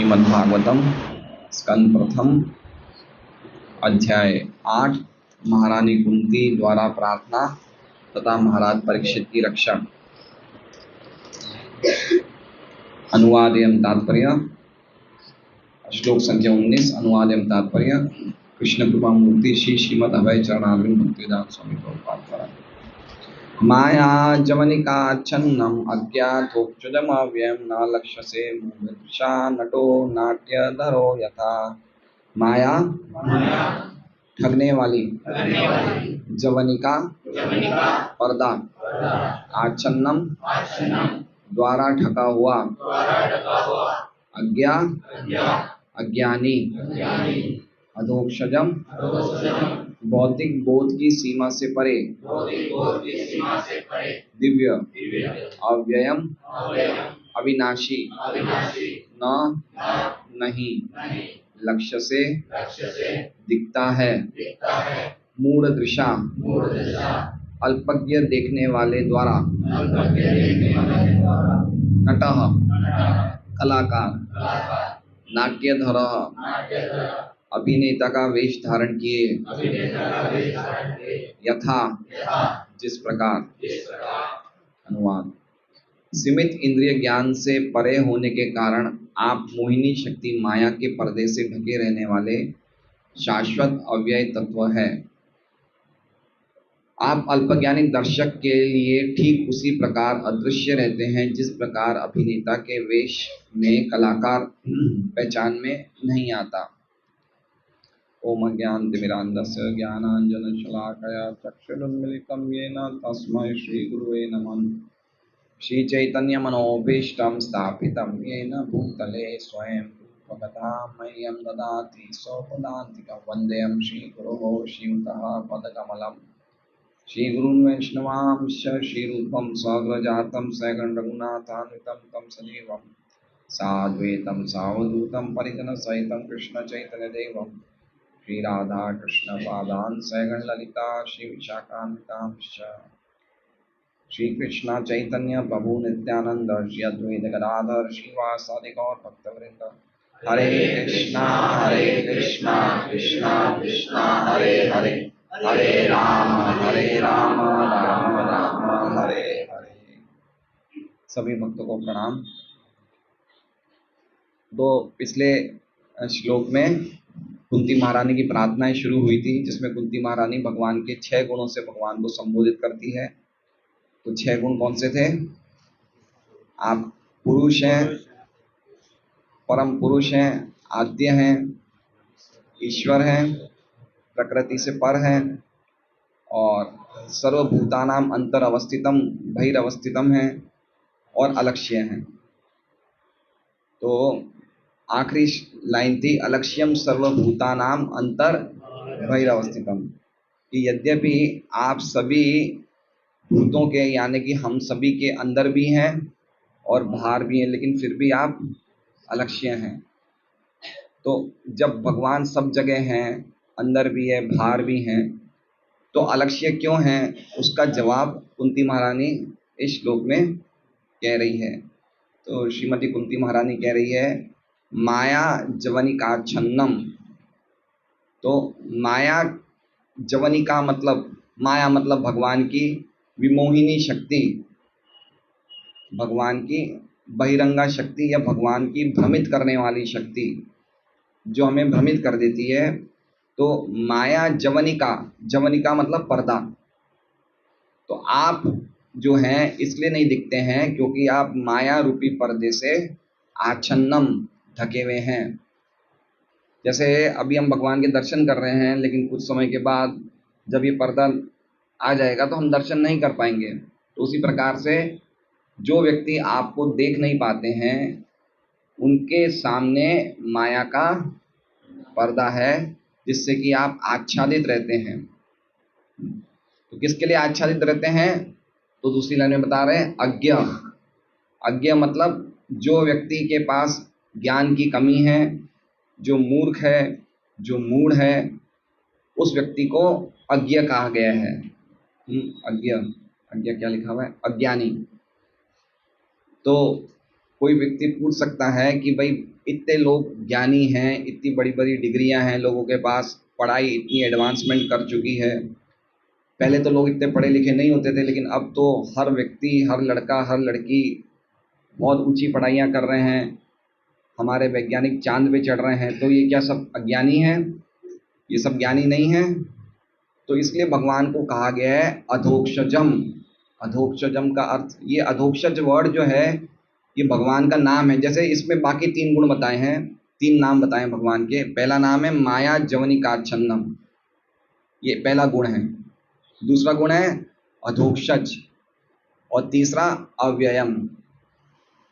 श्रीमद्भागवतम स्कंद प्रथम अध्याय 8 महारानी कुंती द्वारा प्रार्थना तथा महाराज परीक्षित की रक्षा। अनुवाद एवं तात्पर्य। श्लोक संख्या 19। अनुवाद एवं तात्पर्य। कृष्ण कृपा मूर्ति श्री श्रीमद अभय चरणारविंद भक्तिवेदांत स्वामी प्रभुपाद द्वारा। माया जवनिकाच्छन्नम अज्ञातोऽच्युतमव्ययं न लक्ष्यसे मूढदृशा नटो नाट्यधरो यथा। माया ठगने वाली, जवनिका पर्दा, आच्छन्नम द्वारा ढका हुआ, अज्ञा अज्ञानी, अधोक्षजम भौतिक बोध की सीमा से परे, दिव्य अव्ययम अविनाशी, न नहीं लक्ष्य से दिखता है, मूढ़ दृशा अल्पज्ञ देखने वाले द्वारा, नटः कलाकार, नाट्यधरः अभिनेता का वेश धारण किए, यथा जिस प्रकार। अनुवाद। सीमित इंद्रिय ज्ञान से परे होने के कारण आप मोहिनी शक्ति माया के पर्दे से ढके रहने वाले शाश्वत अव्यय तत्व है। आप अल्पज्ञानी दर्शक के लिए ठीक उसी प्रकार अदृश्य रहते हैं जिस प्रकार अभिनेता के वेश में कलाकार पहचान में नहीं आता। ओम अज्ञानतिमिरान्धस्य ज्ञानाञ्जनशलाकया चक्षुरुन्मीलितं येन तस्मै श्रीगुरुवे नमः। श्रीचैतन्यमनोभीष्टं स्थापितं येन भूतले स्वयं रूपकथां मह्यं ददाति स्वपदान्तिकं वन्देऽहं श्रीगुरोः श्रीयुतः पदकमलं। श्रीगुरुन् वैष्णवांश्च श्रीरूपं सग्रजातं सगणरघुनाथान्वितं तं सजीवं साद्वैतं सावधूतं परिजनसहितं कृष्णचैतन्यदेवम् श्री राधा कृष्ण पादान सैगण ललिता श्री विशाखान्वितांश्च श्री कृष्ण चैतन्य प्रभु नित्यानंद श्री अद्वैत गदाधर श्रीवासादि गौर भक्तवृंद। हरे कृष्णा कृष्णा कृष्णा हरे हरे, हरे राम राम राम हरे हरे। सभी भक्तों को प्रणाम। तो पिछले श्लोक में कुंती महारानी की प्रार्थनाएं शुरू हुई थी, जिसमें कुंती महारानी भगवान के 6 गुणों से भगवान को संबोधित करती है। तो 6 गुण कौन से थे? आप पुरुष हैं, परम पुरुष हैं, आद्य हैं, ईश्वर हैं, प्रकृति से पर हैं और सर्वभूतानाम अंतर अवस्थितम बहिरवस्थितम हैं और अलक्ष्य हैं। तो आखिरी लाइन थी अलक्ष्यम सर्वभूतानाम अंतर बहिरवस्थितम, कि यद्यपि आप सभी भूतों के यानी कि हम सभी के अंदर भी हैं और बाहर भी हैं, लेकिन फिर भी आप अलक्ष्य हैं। तो जब भगवान सब जगह हैं, अंदर भी है बाहर भी हैं, तो अलक्ष्य क्यों हैं? उसका जवाब कुंती महारानी इस श्लोक में कह रही है। तो श्रीमती कुंती महारानी कह रही है माया जवनिकाच्छन्नम। तो माया जवनिका मतलब, माया मतलब भगवान की विमोहिनी शक्ति, भगवान की बहिरंगा शक्ति या भगवान की भ्रमित करने वाली शक्ति जो हमें भ्रमित कर देती है। तो माया जवनिका, जवनिका मतलब पर्दा। तो आप जो हैं इसलिए नहीं दिखते हैं क्योंकि आप माया रूपी पर्दे से आच्छन्नम ढके हुए हैं। जैसे अभी हम भगवान के दर्शन कर रहे हैं, लेकिन कुछ समय के बाद जब ये पर्दा आ जाएगा तो हम दर्शन नहीं कर पाएंगे। तो उसी प्रकार से जो व्यक्ति आपको देख नहीं पाते हैं उनके सामने माया का पर्दा है, जिससे कि आप आच्छादित रहते हैं। तो किसके लिए आच्छादित रहते हैं? तो दूसरी लाइन में बता रहे हैं अज्ञ। अज्ञ मतलब जो व्यक्ति के पास ज्ञान की कमी है, जो मूर्ख है, जो मूढ़ है, उस व्यक्ति को अज्ञ कहा गया है। अज्ञ, अज्ञ क्या लिखा हुआ है? अज्ञानी। तो कोई व्यक्ति पूछ सकता है कि भाई इतने लोग ज्ञानी हैं, इतनी बड़ी बड़ी डिग्रियां हैं लोगों के पास, पढ़ाई इतनी एडवांसमेंट कर चुकी है। पहले तो लोग इतने पढ़े लिखे नहीं होते थे, लेकिन अब तो हर व्यक्ति, हर लड़का, हर लड़की बहुत ऊंची पढ़ाइयाँ कर रहे हैं। हमारे वैज्ञानिक चांद पे चढ़ रहे हैं। तो ये क्या सब अज्ञानी हैं? ये सब ज्ञानी नहीं है। तो इसलिए भगवान को कहा गया है अधोक्षजम। अधोक्षजम का अर्थ, ये अधोक्षज वर्ड जो है ये भगवान का नाम है। जैसे इसमें बाकी 3 गुण बताए हैं, 3 नाम बताए हैं भगवान के। पहला नाम है माया जवनिकाच्छन्नम, ये पहला गुण है। दूसरा गुण है अधोक्षज, और तीसरा अव्ययम।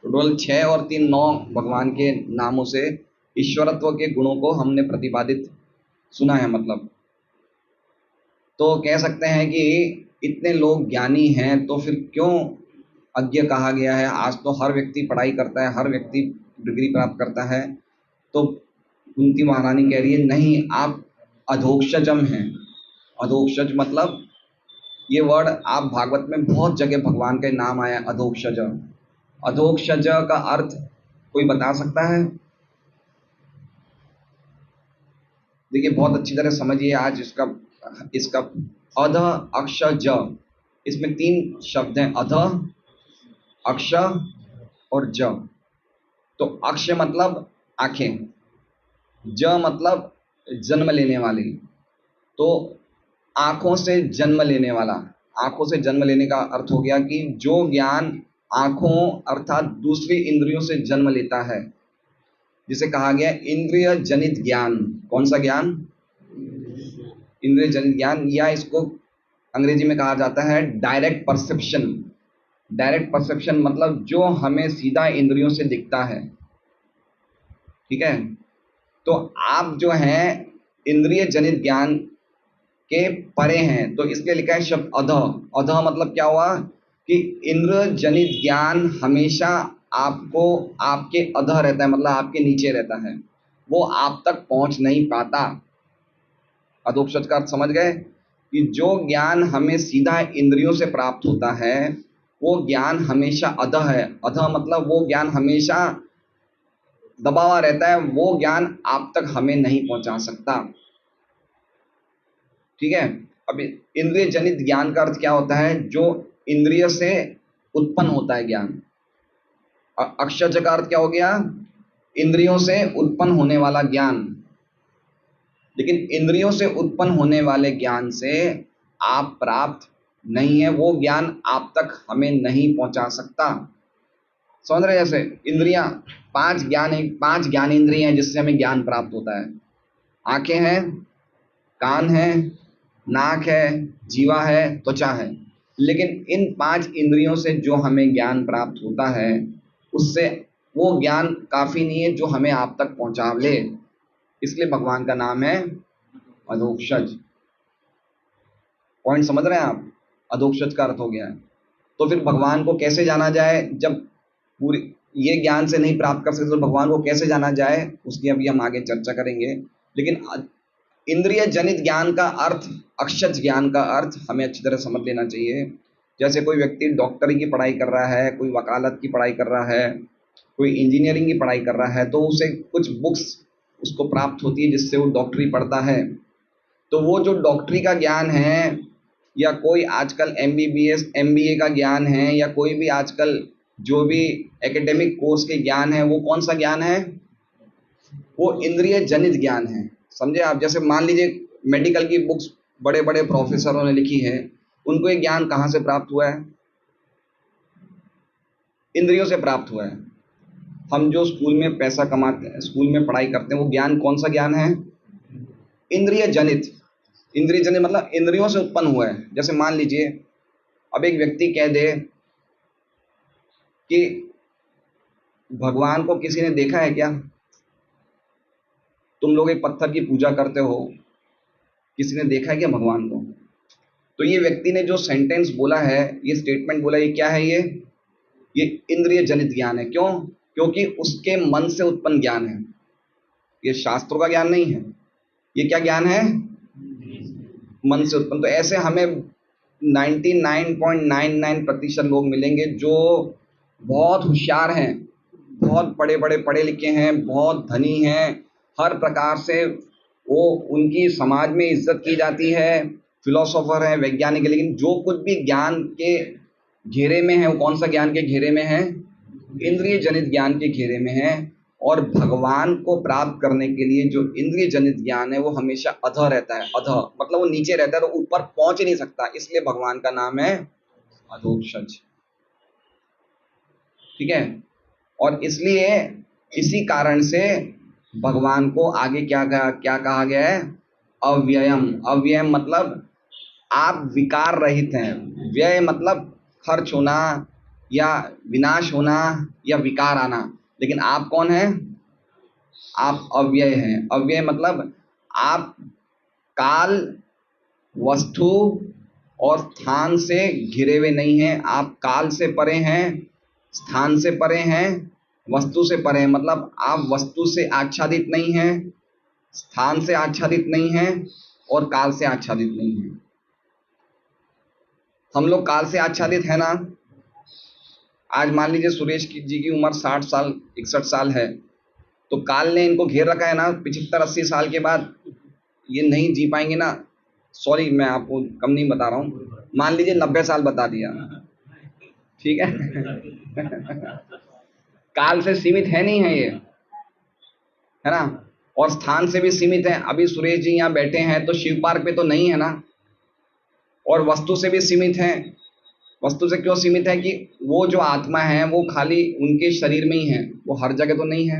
टोटल 6 और 3 9 भगवान के नामों से ईश्वरत्व के गुणों को हमने प्रतिपादित सुना है। मतलब तो कह सकते हैं कि इतने लोग ज्ञानी हैं तो फिर क्यों अज्ञ कहा गया है? आज तो हर व्यक्ति पढ़ाई करता है, हर व्यक्ति डिग्री प्राप्त करता है। तो कुंती महारानी कह रही है नहीं, आप अधोक्षजम हैं। अधोक्षज मतलब ये वर्ड आप भागवत में बहुत जगह भगवान का नाम आया अधोक्षज। अधोक्षज का अर्थ कोई बता सकता है? देखिए बहुत अच्छी तरह समझिए आज इसका अध अक्ष ज, इसमें 3 शब्द हैं, अध अक्ष और ज। तो अक्ष मतलब आंखें, ज मतलब जन्म लेने वाली। तो आंखों से जन्म लेने वाला, आंखों से जन्म लेने का अर्थ हो गया कि जो ज्ञान आंखों अर्थात दूसरी इंद्रियों से जन्म लेता है, जिसे कहा गया इंद्रिय जनित ज्ञान। कौन सा ज्ञान? इंद्रिय जनित ज्ञान, या इसको अंग्रेजी में कहा जाता है डायरेक्ट परसेप्शन। डायरेक्ट परसेप्शन मतलब जो हमें सीधा इंद्रियों से दिखता है। ठीक है, तो आप जो हैं इंद्रिय जनित ज्ञान के परे हैं, तो इसलिए लिखा है शब्द अध। अध मतलब क्या हुआ कि इंद्र जनित ज्ञान हमेशा आपको आपके अध रहता है, मतलब आपके नीचे रहता है, वो आप तक पहुंच नहीं पाता। अधोक्षज का अर्थ समझ गए कि जो ज्ञान हमें सीधा इंद्रियों से प्राप्त होता है वो ज्ञान हमेशा अध है। अध मतलब वो ज्ञान हमेशा दबा हुआ रहता है, वो ज्ञान आप तक हमें नहीं पहुंचा सकता। ठीक है, अब इंद्रिय जनित ज्ञान का अर्थ क्या होता है? जो इंद्रिय से उत्पन्न होता है ज्ञान। अक्षज का अर्थ क्या हो गया? इंद्रियों से उत्पन्न होने वाला ज्ञान। लेकिन इंद्रियों से उत्पन्न होने वाले ज्ञान से आप प्राप्त नहीं है, वो ज्ञान आप तक हमें नहीं पहुंचा सकता। समझ रहे? जैसे इंद्रियां 5 ज्ञानेंद्रियां हैं जिससे हमें ज्ञान प्राप्त होता है। आंखें हैं, कान है, नाक है, जीवा है, त्वचा है। लेकिन इन 5 इंद्रियों से जो हमें ज्ञान प्राप्त होता है उससे वो ज्ञान काफी नहीं है जो हमें आप तक पहुंचा ले। इसलिए भगवान का नाम है अधोक्षज। पॉइंट समझ रहे हैं आप? अधोक्षज का अर्थ हो गया है। तो फिर भगवान को कैसे जाना जाए? जब पूरी ये ज्ञान से नहीं प्राप्त कर सकते तो भगवान को कैसे जाना जाए उसकी अभी हम आगे चर्चा करेंगे। लेकिन इंद्रिय जनित ज्ञान का अर्थ, अक्षज ज्ञान का अर्थ हमें अच्छी तरह समझ लेना चाहिए। जैसे कोई व्यक्ति डॉक्टरी की पढ़ाई कर रहा है, कोई वकालत की पढ़ाई कर रहा है, कोई इंजीनियरिंग की पढ़ाई कर रहा है, तो उसे कुछ बुक्स उसको प्राप्त होती है जिससे वो डॉक्टरी पढ़ता है। तो वो जो डॉक्टरी का ज्ञान है, या कोई आजकल MBBS MBA का ज्ञान है, या कोई भी आजकल जो भी एकेडमिक कोर्स के ज्ञान है, वो कौन सा ज्ञान है? वो इंद्रिय जनित ज्ञान है। समझे आप? जैसे मान लीजिए मेडिकल की बुक्स बड़े बड़े प्रोफेसरों ने लिखी है, उनको ये ज्ञान कहाँ से प्राप्त हुआ है? इंद्रियों से प्राप्त हुआ है। हम जो स्कूल में पैसा कमाते हैं, स्कूल में पढ़ाई करते हैं, वो ज्ञान कौन सा ज्ञान है? इंद्रिय जनित। इंद्रिय जनित मतलब इंद्रियों से उत्पन्न हुआ है। जैसे मान लीजिए अब एक व्यक्ति कह दे कि भगवान को किसी ने देखा है क्या? तुम लोग एक पत्थर की पूजा करते हो, किसी ने देखा है क्या भगवान को? तो ये व्यक्ति ने जो सेंटेंस बोला है, ये स्टेटमेंट बोला, ये क्या है? ये इंद्रिय जनित ज्ञान है। क्यों? क्योंकि उसके मन से उत्पन्न ज्ञान है। ये शास्त्रों का ज्ञान नहीं है। ये क्या ज्ञान है? मन से उत्पन्न। तो ऐसे हमें 99.99% लोग मिलेंगे जो बहुत होशियार हैं, बहुत बड़े बड़े पढ़े लिखे हैं, बहुत धनी हैं, हर प्रकार से वो उनकी समाज में इज्जत की जाती है, फिलोसोफर है, वैज्ञानिक है, लेकिन जो कुछ भी ज्ञान के घेरे में है वो कौन सा ज्ञान के घेरे में है? इंद्रिय जनित ज्ञान के घेरे में है। और भगवान को प्राप्त करने के लिए जो इंद्रिय जनित ज्ञान है वो हमेशा अधः रहता है। अधः मतलब वो नीचे रहता है, तो ऊपर पहुंच ही नहीं सकता, इसलिए भगवान का नाम है अधोक्षज। ठीक है। और इसलिए इसी कारण से भगवान को आगे क्या कहा गया है? अव्ययम। अव्ययम मतलब आप विकार रहित हैं। व्यय मतलब खर्च होना या विनाश होना या विकार आना, लेकिन आप कौन हैं? आप अव्यय हैं। अव्यय मतलब आप काल, वस्तु और स्थान से घिरे हुए नहीं हैं। आप काल से परे हैं, स्थान से परे हैं, वस्तु से परे हैं। मतलब आप वस्तु से आच्छादित नहीं हैं, स्थान से आच्छादित नहीं हैं और काल से आच्छादित नहीं हैं। हम लोग काल से आच्छादित है ना। आज मान लीजिए सुरेश जी की उम्र 60 साल 61 साल है, तो काल ने इनको घेर रखा है ना। 75-80 साल के बाद ये नहीं जी पाएंगे ना। सॉरी, मैं आपको कम नहीं बता रहा हूँ, मान लीजिए 90 साल बता दिया, ठीक है। काल से सीमित है नहीं है ये, है ना। और स्थान से भी सीमित है। अभी सुरेश जी यहाँ बैठे हैं तो शिव पार्क पे तो नहीं है ना। और वस्तु से भी सीमित है। वस्तु से क्यों सीमित है? कि वो जो आत्मा है वो खाली उनके शरीर में ही है, वो हर जगह तो नहीं है।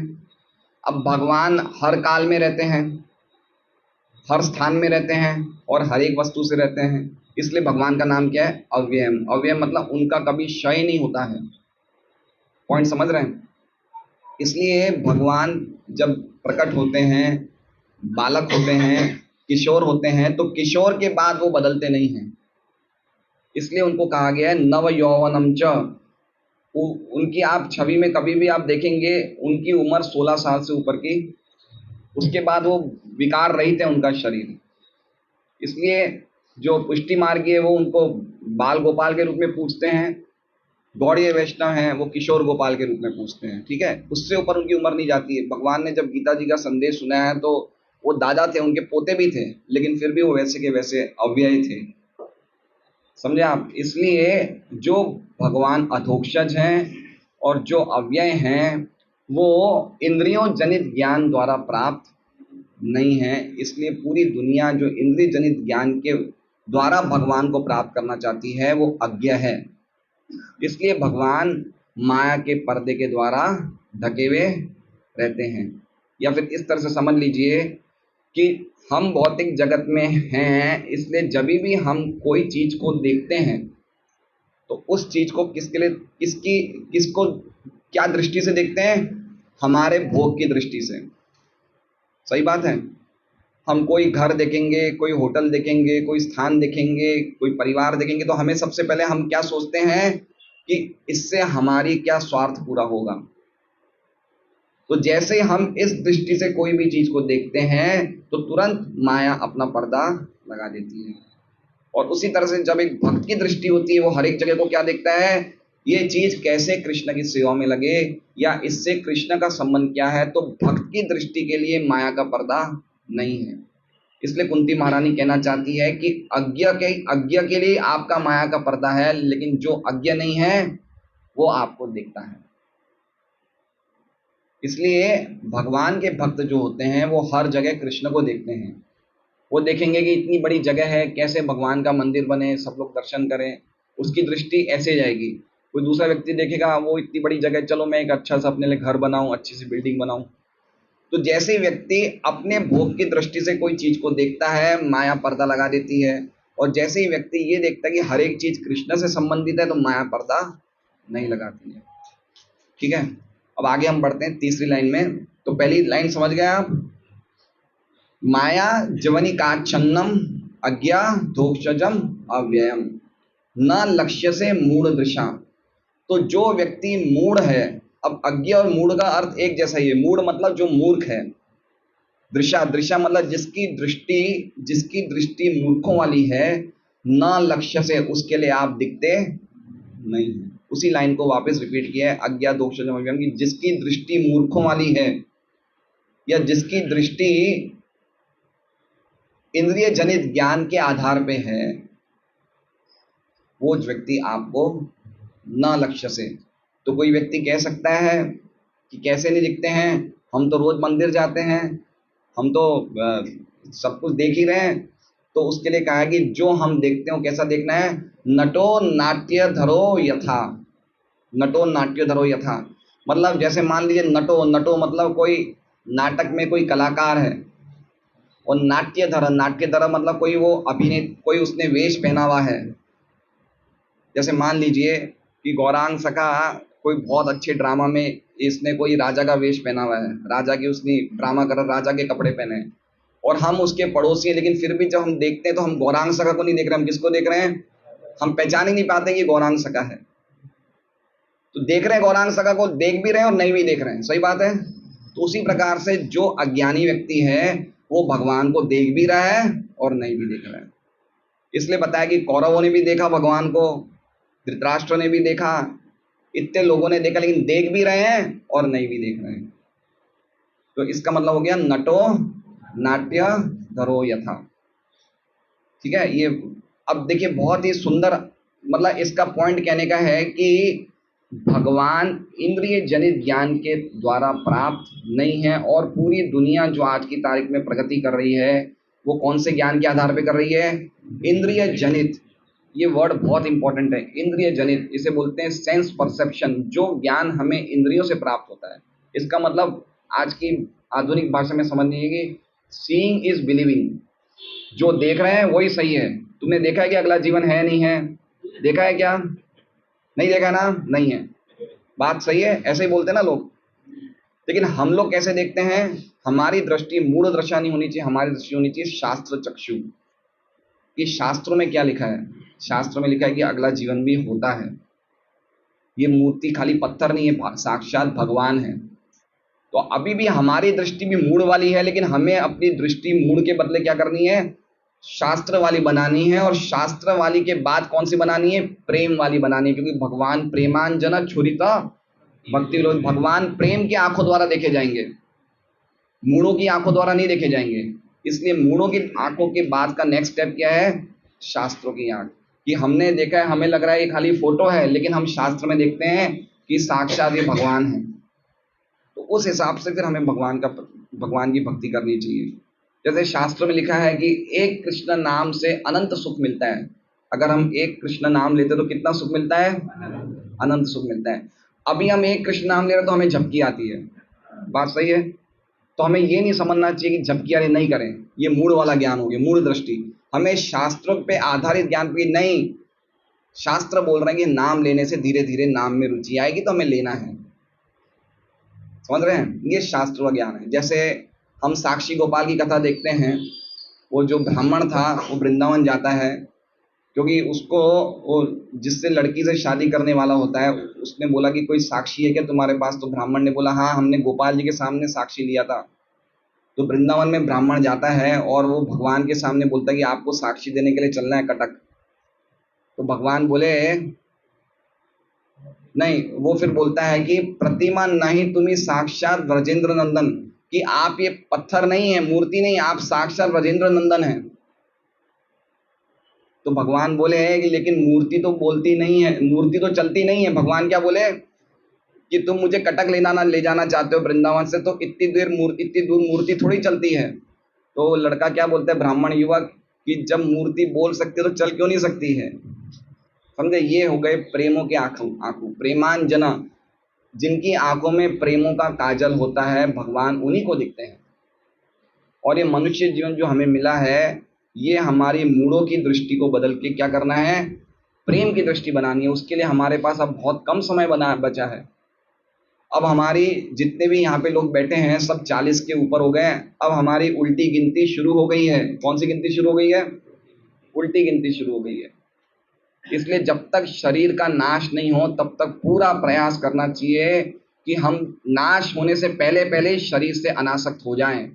अब भगवान हर काल में रहते हैं, हर स्थान में रहते हैं और हर एक वस्तु से रहते हैं, इसलिए भगवान का नाम क्या है? अव्ययम। अव्ययम मतलब उनका कभी क्षय नहीं होता है। पॉइंट समझ रहे हैं? इसलिए भगवान जब प्रकट होते हैं, बालक होते हैं, किशोर होते हैं, तो किशोर के बाद वो बदलते नहीं हैं, इसलिए उनको कहा गया है नव यौवनम च। उनकी आप छवि में कभी भी आप देखेंगे उनकी उम्र 16 साल से ऊपर की, उसके बाद वो विकार रहित है उनका शरीर। इसलिए जो पुष्टि मार्गी है वो उनको बाल गोपाल के रूप में पूछते हैं, गौड़ीय वैष्णव हैं वो किशोर गोपाल के रूप में पूछते हैं। ठीक है, उससे ऊपर उनकी उम्र नहीं जाती है। भगवान ने जब गीता जी का संदेश सुनाया है तो वो दादा थे, उनके पोते भी थे, लेकिन फिर भी वो वैसे के वैसे अव्यय थे। समझे आप? इसलिए जो भगवान अधोक्षज हैं और जो अव्यय हैं वो इंद्रियों जनित ज्ञान द्वारा प्राप्त नहीं है। इसलिए पूरी दुनिया जो इंद्रिय जनित ज्ञान के द्वारा भगवान को प्राप्त करना चाहती है वो अज्ञ है। इसलिए भगवान माया के पर्दे के द्वारा ढके हुए रहते हैं। या फिर इस तरह से समझ लीजिए कि हम भौतिक जगत में हैं, इसलिए जब भी हम कोई चीज को देखते हैं तो उस चीज को किसके लिए, किसको क्या दृष्टि से देखते हैं? हमारे भोग की दृष्टि से। सही बात है। हम कोई घर देखेंगे, कोई होटल देखेंगे, कोई स्थान देखेंगे, कोई परिवार देखेंगे, तो हमें सबसे पहले हम क्या सोचते हैं कि इससे हमारी क्या स्वार्थ पूरा होगा। तो जैसे हम इस दृष्टि से कोई भी चीज को देखते हैं तो तुरंत माया अपना पर्दा लगा देती है। और उसी तरह से जब एक भक्त की दृष्टि होती है वो हर एक जगह को क्या देखता है? ये चीज कैसे कृष्ण की सेवा में लगे या इससे कृष्ण का संबंध क्या है। तो भक्त की दृष्टि के लिए माया का पर्दा नहीं है। इसलिए कुंती महारानी कहना चाहती है कि अज्ञ के लिए आपका माया का पर्दा है, लेकिन जो अज्ञ नहीं है वो आपको देखता है। इसलिए भगवान के भक्त जो होते हैं वो हर जगह कृष्ण को देखते हैं। वो देखेंगे कि इतनी बड़ी जगह है, कैसे भगवान का मंदिर बने, सब लोग दर्शन करें, उसकी दृष्टि ऐसे जाएगी। कोई दूसरा व्यक्ति देखेगा वो इतनी बड़ी जगह, चलो मैं एक अच्छा सा अपने लिए घर बनाऊं, अच्छी सी बिल्डिंग बनाऊं। तो जैसे व्यक्ति अपने भोग की दृष्टि से कोई चीज को देखता है माया पर्दा लगा देती है, और जैसे ही व्यक्ति ये देखता है कि हर एक चीज कृष्ण से संबंधित है तो माया पर्दा नहीं लगाती है। ठीक है, अब आगे हम बढ़ते हैं तीसरी लाइन में। तो पहली लाइन समझ गए आप? माया जवनिकाच्छन्नम अज्ञा धोक्षजम अव्ययम न लक्ष्य से मूढ़ दृशा। तो जो व्यक्ति मूढ़ है, अब अज्ञ और मूढ़ का अर्थ एक जैसा ही है। मूढ़ मतलब जो मूर्ख है, दृशा मतलब जिसकी दृष्टि मूर्खों वाली है। न लक्ष्य से, उसके लिए आप दिखते नहीं है। उसी लाइन को वापस रिपीट किया है, अज्ञा दोषजम की जिसकी दृष्टि मूर्खों वाली है या जिसकी दृष्टि इंद्रिय जनित ज्ञान के आधार पे है, वो व्यक्ति आपको न लक्ष्य से। तो कोई व्यक्ति कह सकता है कि कैसे नहीं दिखते हैं, हम तो रोज मंदिर जाते हैं, हम तो सब कुछ देख ही रहे हैं। तो उसके लिए कहा है कि जो हम देखते हो कैसा देखना है, नटो नाट्य धरो यथा। नटो नाट्य धरो यथा मतलब जैसे मान लीजिए नटो, नटो मतलब कोई नाटक में कोई कलाकार है, और नाट्य धर मतलब कोई वो अभिनय, कोई उसने वेश पहना हुआ है। जैसे मान लीजिए कि गौरांग सखा कोई बहुत अच्छे ड्रामा में इसने कोई राजा का वेश पहना हुआ है, राजा की उसने ड्रामा कर राजा के कपड़े पहने हैं, और हम उसके पड़ोसी हैं, लेकिन फिर भी जब हम देखते हैं तो हम गौरांग सखा को नहीं देख रहे, हम किसको देख रहे हैं? हम पहचान ही नहीं पाते कि गौरांग सखा है। तो देख रहे हैं गौरांग सखा को, देख भी रहे हैं और नहीं भी देख रहे हैं, सही बात है। तो उसी प्रकार से जो अज्ञानी व्यक्ति है वो भगवान को देख भी रहा है और नहीं भी देख रहा है। इसलिए बताया कि कौरवों ने भी देखा भगवान को, धृतराष्ट्र ने भी देखा, इतने लोगों ने देखा, लेकिन देख भी रहे हैं और नहीं भी देख रहे हैं। तो इसका मतलब हो गया नटो नाट्य धरो यथा। ठीक है, ये अब देखिए बहुत ही सुंदर, मतलब इसका पॉइंट कहने का है कि भगवान इंद्रिय जनित ज्ञान के द्वारा प्राप्त नहीं है, और पूरी दुनिया जो आज की तारीख में प्रगति कर रही है वो कौन से ज्ञान के आधार पे कर रही है? इंद्रिय जनित। ये वर्ड बहुत इंपॉर्टेंट है, इंद्रिय जनित। इसे बोलते हैं सेंस परसेप्शन, जो ज्ञान हमें इंद्रियों से प्राप्त होता है। इसका मतलब आज की आधुनिक भाषा में समझ लीजिए कि सीइंग इज बिलीविंग। जो देख रहे हैं वही सही है। तुमने देखा है कि अगला जीवन है नहीं है? देखा है क्या? नहीं देखा ना? नहीं है, बात सही है, ऐसे ही बोलते हैं ना लोग। लेकिन हम लोग कैसे देखते हैं? हमारी दृष्टि मूढ़ दृष्टि नहीं होनी चाहिए, हमारी दृष्टि होनी चाहिए शास्त्र चक्षु। कि शास्त्रों में क्या लिखा है? शास्त्रों में लिखा है कि अगला जीवन भी होता है। ये मूर्ति खाली पत्थर नहीं है, साक्षात भगवान है। तो अभी भी हमारी दृष्टि भी मूढ़ वाली है, लेकिन हमें अपनी दृष्टि मूढ़ के बदले क्या करनी है? शास्त्र वाली बनानी है। और शास्त्र वाली के बाद कौन सी बनानी है? प्रेम वाली बनानी है, क्योंकि भगवान प्रेमांजन छुरिता भक्ति विरोध। भगवान प्रेम की आंखों द्वारा देखे जाएंगे, मूढ़ों की आंखों द्वारा नहीं देखे जाएंगे। इसलिए मूढ़ों की आंखों के बाद का नेक्स्ट स्टेप क्या है? शास्त्रों की आंख। कि हमने देखा है, हमें लग रहा है ये खाली फोटो है, लेकिन हम शास्त्र में देखते हैं कि साक्षात ये भगवान है। तो उस हिसाब से फिर हमें भगवान की भक्ति करनी चाहिए। जैसे शास्त्र में लिखा है कि एक कृष्ण नाम से अनंत सुख मिलता है। अगर हम एक कृष्ण नाम लेते तो कितना सुख मिलता है? अनंत सुख मिलता है। अभी हम एक कृष्ण नाम ले रहे तो हमें झपकी आती है, बात सही है। तो हमें ये नहीं समझना चाहिए कि झपकी वाले नहीं करें, ये मूढ़ वाला ज्ञान हो गया, मूढ़ दृष्टि। हमें शास्त्रों पे आधारित ज्ञान पे नहीं, शास्त्र बोल रहे हैं कि नाम लेने से धीरे धीरे नाम में रुचि आएगी, तो हमें लेना है। समझ रहे हैं? ये शास्त्र का ज्ञान है। जैसे हम साक्षी गोपाल की कथा देखते हैं, वो जो ब्राह्मण था वो वृंदावन जाता है, क्योंकि उसको वो जिससे लड़की से शादी करने वाला होता है, उसने बोला कि कोई साक्षी है क्या तुम्हारे पास? तो ब्राह्मण ने बोला हाँ, हमने गोपाल जी के सामने साक्षी लिया था। तो वृंदावन में ब्राह्मण जाता है और वो भगवान के सामने बोलता है कि आपको साक्षी देने के लिए चलना है कटक। तो भगवान बोले नहीं, वो फिर बोलता है कि प्रतिमा नहीं, तुम्ही साक्षात ब्रजेंद्र नंदन, कि आप ये पत्थर नहीं है, मूर्ति नहीं, आप साक्षात ब्रजेंद्र नंदन है। तो भगवान बोले हैं कि लेकिन मूर्ति तो बोलती नहीं है, मूर्ति तो चलती नहीं है। भगवान क्या बोले कि तुम मुझे कटक ले जाना चाहते हो वृंदावन से, तो इतनी दूर मूर्ति थोड़ी चलती है। तो लड़का क्या बोलता है, ब्राह्मण युवक, कि जब मूर्ति बोल सकती है तो चल क्यों नहीं सकती है? समझे? ये हो गए प्रेमों के आंखों, प्रेमांजना। जिनकी आंखों में प्रेमों का काजल होता है, भगवान उन्हीं को दिखते हैं। और ये मनुष्य जीवन जो हमें मिला है, ये हमारी मूढ़ों की दृष्टि को बदल के क्या करना है? प्रेम की दृष्टि बनानी है। उसके लिए हमारे पास अब बहुत कम समय बचा है। अब हमारी जितने भी यहाँ पे लोग बैठे हैं सब 40 के ऊपर हो गए। अब हमारी उल्टी गिनती शुरू हो गई है। कौन सी गिनती शुरू हो गई है? उल्टी गिनती शुरू हो गई है। इसलिए जब तक शरीर का नाश नहीं हो तब तक पूरा प्रयास करना चाहिए कि हम नाश होने से पहले पहले शरीर से अनासक्त हो जाएं।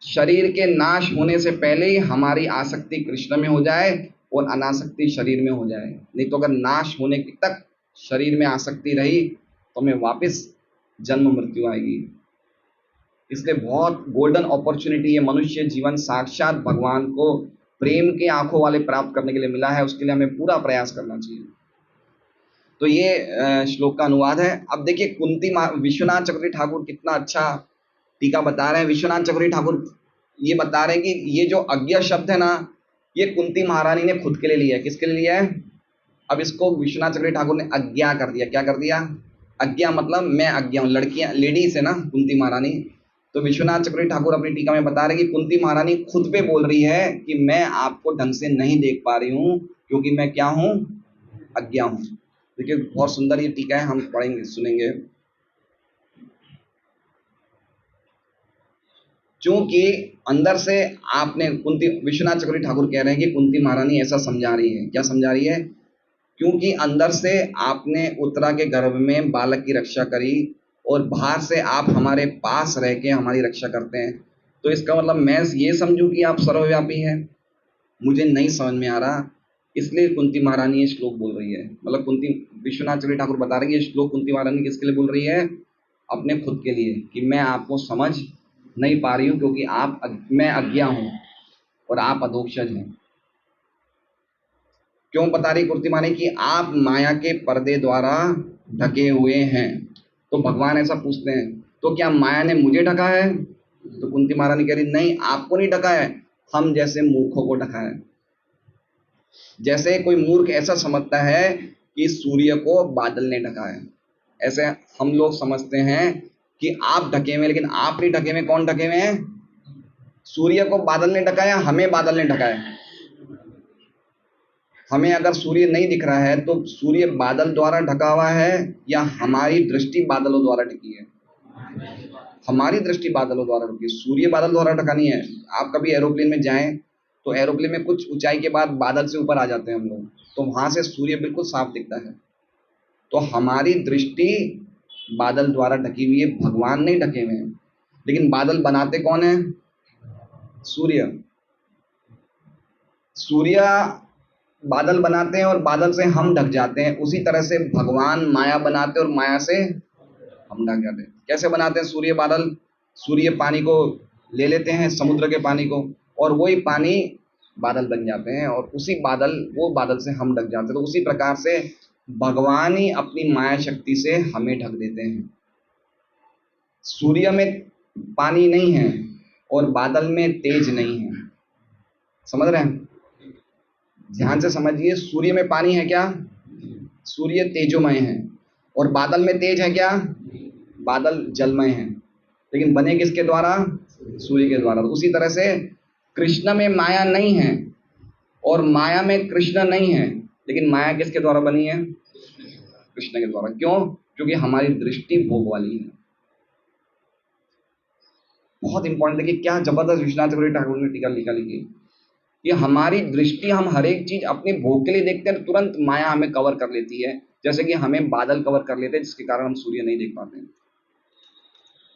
शरीर के नाश होने से पहले ही हमारी आसक्ति कृष्ण में हो जाए, और अनासक्ति शरीर में हो जाए। नहीं तो अगर नाश होने तक शरीर में आसक्ति रही तो हमें वापस जन्म मृत्यु आएगी। इसलिए बहुत गोल्डन अपॉर्चुनिटी है, मनुष्य जीवन साक्षात भगवान को प्रेम के आंखों वाले प्राप्त करने के लिए मिला है, उसके लिए हमें पूरा प्रयास करना चाहिए। तो ये श्लोक का अनुवाद है। अब देखिए कुंती विश्वनाथ चक्रवर्ती ठाकुर कितना अच्छा टीका बता रहे हैं। विश्वनाथ चक्रवर्ती ठाकुर ये बता रहे हैं कि ये जो अज्ञा शब्द है ना, ये कुंती महारानी ने खुद के लिए लिया है। किसके लिए लिया है? अब इसको विश्वनाथ चक्रवर्ती ठाकुर ने अज्ञा कर दिया। क्या कर दिया? अज्ञा मतलब मैं अज्ञा हूँ, लड़कियां लेडीज है ना कुंती महारानी। तो विश्वनाथ चक्रवर्ती ठाकुर अपनी टीका में बता रहे हैं कि कुंती महारानी खुद पे बोल रही है कि मैं आपको ढंग से नहीं देख पा रही हूँ क्योंकि मैं क्या हूँ? अज्ञा हूँ। देखिए बहुत सुंदर ये टीका है, हम पढ़ेंगे सुनेंगे। क्योंकि अंदर से आपने कुंती, विश्वनाथ चक्रवर्ती ठाकुर कह रहे हैं कि कुंती महारानी ऐसा समझा रही है। क्या समझा रही है? क्योंकि अंदर से आपने उत्तरा के गर्भ में बालक की रक्षा करी और बाहर से आप हमारे पास रह के हमारी रक्षा करते हैं। तो इसका मतलब मैं ये समझूं कि आप सर्वव्यापी हैं? मुझे नहीं समझ में आ रहा। इसलिए कुंती महारानी ये श्लोक बोल रही है। मतलब कुंती, विश्वनाथ चक्रवर्ती ठाकुर बता रहे हैं कि ये श्लोक कुंती महारानी किसके लिए बोल रही है? अपने खुद के लिए, कि मैं आपको समझ नहीं पा रही हूँ क्योंकि मैं अज्ञा हूँ और आप अधोक्षज हैं। क्यों बता रही कुंती महारानी? कि आप माया के पर्दे द्वारा ढके हुए हैं। तो भगवान ऐसा पूछते हैं, तो क्या माया ने मुझे ढका है? तो कुंती महारानी कह रही नहीं, आपको नहीं ढका है, हम जैसे मूर्खों को ढका है। जैसे कोई मूर्ख ऐसा समझता है कि सूर्य को बादल ने ढका है, ऐसे हम लोग समझते हैं कि आप ढके हुए, लेकिन आप नहीं ढके हुए। कौन ढके हुए हैं? सूर्य को बादल ने ढका है, हमें बादल ने ढका है। हमें अगर सूर्य नहीं दिख रहा है तो सूर्य बादल द्वारा ढका हुआ है या हमारी दृष्टि बादलों द्वारा ढकी है? हमारी दृष्टि बादलों द्वारा ढकी है, सूर्य बादल द्वारा ढका नहीं है। आप कभी एरोप्लेन में जाएं तो एरोप्लेन में कुछ ऊंचाई के बाद बादल से ऊपर आ जाते हैं हम लोग, तो वहां से सूर्य बिल्कुल साफ दिखता है। तो हमारी दृष्टि बादल द्वारा ढकी हुई है, भगवान नहीं ढके हुए हैं। लेकिन बादल बनाते कौन है? सूर्य। सूर्य बादल बनाते हैं और बादल से हम ढक जाते हैं। उसी तरह से भगवान माया बनाते हैं और माया से हम ढक जाते हैं। कैसे बनाते हैं सूर्य बादल? सूर्य पानी को ले लेते हैं, समुद्र के पानी को, और वही पानी बादल बन जाते हैं और उसी बादल, वो बादल से हम ढक जाते हैं। तो उसी प्रकार से भगवान ही अपनी माया शक्ति से हमें ढक देते हैं। सूर्य में पानी नहीं है और बादल में तेज नहीं है। समझ रहे हैं? ध्यान से समझिए, सूर्य में पानी है क्या? सूर्य तेजोमय है। और बादल में तेज है क्या? बादल जलमय है। लेकिन बने किसके द्वारा? सूर्य के द्वारा। तो उसी तरह से कृष्ण में माया नहीं है और माया में कृष्ण नहीं है, लेकिन माया किसके द्वारा बनी है? कृष्ण के द्वारा। क्यों? क्योंकि हमारी दृष्टि भोग वाली है। बहुत इंपॉर्टेंट। देखिए क्या जबरदस्त विश्वनाथ चक्रवर्ती ठाकुर ने टीका लिखी कि हमारी दृष्टि, हम हर एक चीज अपने भोग के लिए देखते हैं, तुरंत माया हमें कवर कर लेती है। जैसे कि हमें बादल कवर कर लेते हैं, जिसके कारण हम सूर्य नहीं देख पाते।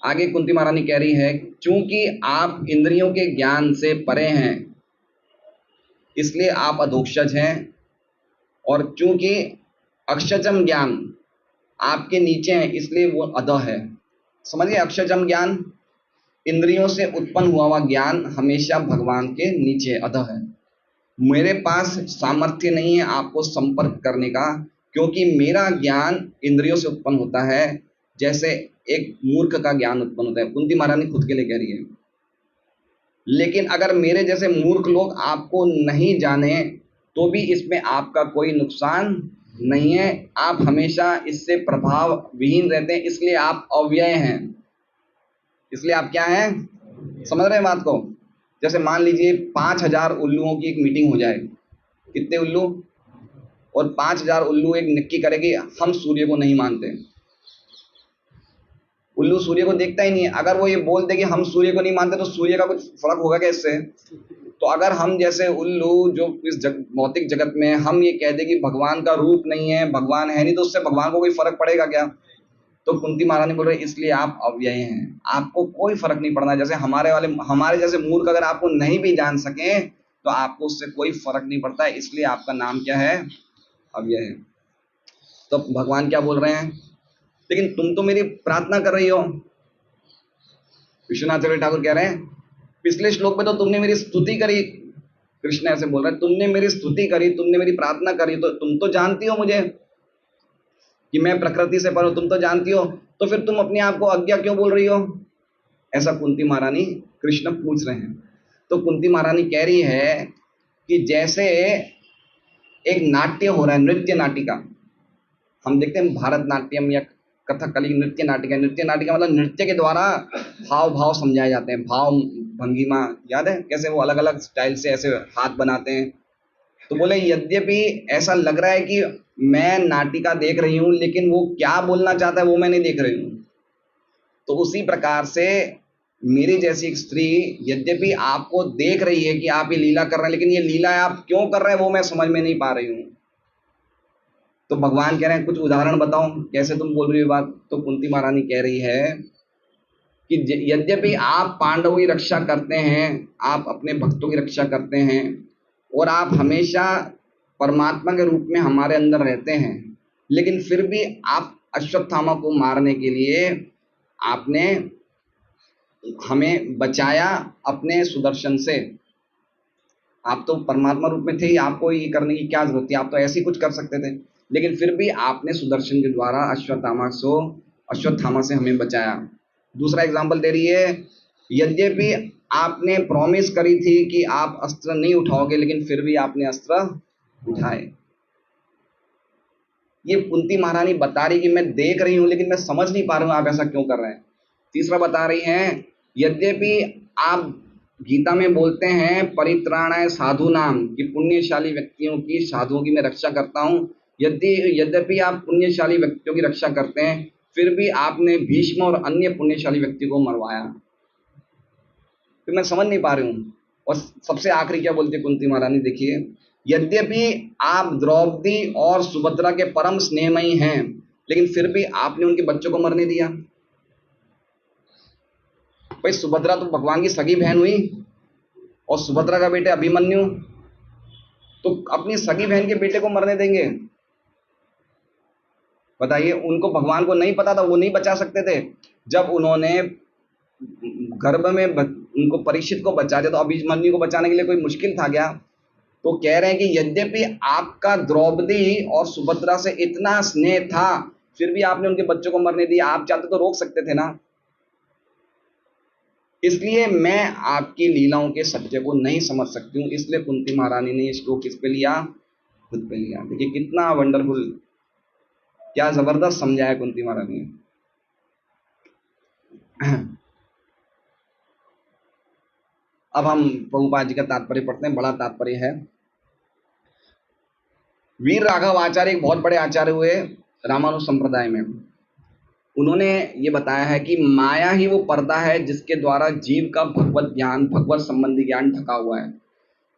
आगे कुंती महारानी कह रही है, चूंकि आप इंद्रियों के ज्ञान से परे हैं इसलिए आप अधोक्षज हैं, और चूंकि अक्षजम ज्ञान आपके नीचे है इसलिए वो अधः है। समझिए, अक्षजम ज्ञान, इंद्रियों से उत्पन्न हुआ ज्ञान हमेशा भगवान के नीचे अधः है। मेरे पास सामर्थ्य नहीं है आपको संपर्क करने का, क्योंकि मेरा ज्ञान इंद्रियों से उत्पन्न होता है, जैसे एक मूर्ख का ज्ञान उत्पन्न होता है। कुंती महारानी खुद के लिए कह रही है। लेकिन अगर मेरे जैसे मूर्ख लोग आपको नहीं जाने तो भी इसमें आपका कोई नुकसान नहीं है। आप हमेशा इससे प्रभाव विहीन रहते हैं, इसलिए आप अव्यय हैं। इसलिए आप क्या हैं? समझ रहे हैं बात को? जैसे मान लीजिए 5000 उल्लुओं की एक मीटिंग हो जाए। कितने उल्लू? और 5000 उल्लू एक नक्की करेगी, हम सूर्य को नहीं मानते। उल्लू सूर्य को देखता ही नहीं है। अगर वो ये बोल दे कि हम सूर्य को नहीं मानते तो सूर्य का कुछ फर्क होगा क्या इससे? तो अगर हम जैसे उल्लू जो इस भौतिक जगत में हम ये कह दे कि भगवान का रूप नहीं है, भगवान है नहीं, तो उससे भगवान को कोई फर्क पड़ेगा क्या? तो कुंती महारानी बोल रहे इसलिए आप अव्यय हैं, आपको कोई फर्क नहीं पड़ना। जैसे हमारे जैसे मूर्ख अगर आपको नहीं भी जान सके तो आपको उससे कोई फर्क नहीं पड़ता है, इसलिए आपका नाम क्या है? अव्यय है। तो भगवान क्या बोल रहे हैं? लेकिन तुम तो मेरी प्रार्थना कर रही हो। विश्वनाथ ठाकुर कह रहे हैं पिछले श्लोक में तो तुमने मेरी स्तुति करी, कृष्ण ऐसे बोल रहे हैं, तुमने मेरी स्तुति करी, तुमने मेरी प्रार्थना करी, तो तुम तो जानती हो मुझे कि मैं प्रकृति से पर हूं, तुम तो जानती हो, तो फिर तुम अपने आप को अज्ञा क्यों बोल रही हो? ऐसा कुंती महारानी कृष्ण पूछ रहे हैं। तो कुंती महारानी कह रही है कि जैसे एक नाट्य हो रहा है, नृत्य नाटिका, हम देखते हैं भारतनाट्यम या कथकली नृत्य नाटिका। नृत्य नाटिका मतलब नृत्य के द्वारा हाव भाव समझाए जाते हैं, भाव भंगिमा, याद है कैसे वो अलग अलग स्टाइल से ऐसे हाथ बनाते हैं। तो बोले यद्यपि ऐसा लग रहा है कि मैं नाटिका देख रही हूं, लेकिन वो क्या बोलना चाहता है वो मैं नहीं देख रही हूं। तो उसी प्रकार से मेरी जैसी एक स्त्री यद्यपि आपको देख रही है कि आप ये लीला कर रहे हैं, लेकिन ये लीला आप क्यों कर रहे हैं वो मैं समझ में नहीं पा रही हूं। तो भगवान कह रहे हैं कुछ उदाहरण बताओ कैसे तुम बोल रही हो बात। तो कुंती महारानी कह रही है कि यद्यपि आप पांडवों की रक्षा करते हैं, आप अपने भक्तों की रक्षा करते हैं, और आप हमेशा परमात्मा के रूप में हमारे अंदर रहते हैं, लेकिन फिर भी आप अश्वत्थामा को मारने के लिए आपने हमें बचाया अपने सुदर्शन से। आप तो परमात्मा रूप में थे ही, आपको ये करने की क्या जरूरत थी, आप तो ऐसे ही कुछ कर सकते थे, लेकिन फिर भी आपने सुदर्शन के द्वारा अश्वत्थामा से हमें बचाया। दूसरा एग्जाम्पल दे रही है, यद्यपि आपने प्रॉमिस करी थी कि आप अस्त्र नहीं उठाओगे, लेकिन फिर भी आपने अस्त्र उठाए। ये कुंती महारानी बता रही कि मैं देख रही हूं लेकिन मैं समझ नहीं पा रहा हूं आप ऐसा क्यों कर रहे हैं। तीसरा बता रही हैं, यद्यपि आप गीता में बोलते हैं परित्राणाय साधु नाम, कि पुण्यशाली व्यक्तियों की, साधुओं की मैं रक्षा करता हूं, यद्यपि आप पुण्यशाली व्यक्तियों की रक्षा करते हैं, फिर भी आपने भीष्म और अन्य पुण्यशाली व्यक्ति को मरवाया। तो मैं समझ नहीं पा रही हूँ। और सबसे आखिरी क्या बोलती है कुंती महारानी, देखिए, यद्यपि आप द्रौपदी और सुभद्रा के परम स्नेहमयी हैं, लेकिन फिर भी आपने उनके बच्चों को मरने दिया। भाई सुभद्रा तो भगवान की सगी बहन हुई, और सुभद्रा का बेटे अभिमन्यु, तो अपनी सगी बहन के बेटे को मरने देंगे? बताइए, उनको भगवान को नहीं पता था, वो नहीं बचा सकते थे? जब उन्होंने गर्भ में उनको परीक्षित को बचा दिया, तो अभिमन्यु को बचाने के लिए कोई मुश्किल था क्या? तो कह रहे हैं कि यद्यपि आपका द्रौपदी और सुभद्रा से इतना स्नेह था, फिर भी आपने उनके बच्चों को मरने दिया। आप चाहते तो रोक सकते थे ना। इसलिए मैं आपकी लीलाओं के सत्य को नहीं समझ सकती हूँ। इसलिए कुंती महारानी ने ये श्लोक किस पे लिया? खुद पे लिया। देखिए कितना वंडरफुल, क्या जबरदस्त समझाया कुंती महारानी ने। अब हम प्रभुपाद जी का तात्पर्य पढ़ते हैं, बड़ा तात्पर्य है। वीर राघव आचार्य एक बहुत बड़े आचार्य हुए रामानुज संप्रदाय में। उन्होंने ये बताया है कि माया ही वो पर्दा है जिसके द्वारा जीव का भगवत ज्ञान, भगवत संबंधी ज्ञान ढका हुआ है।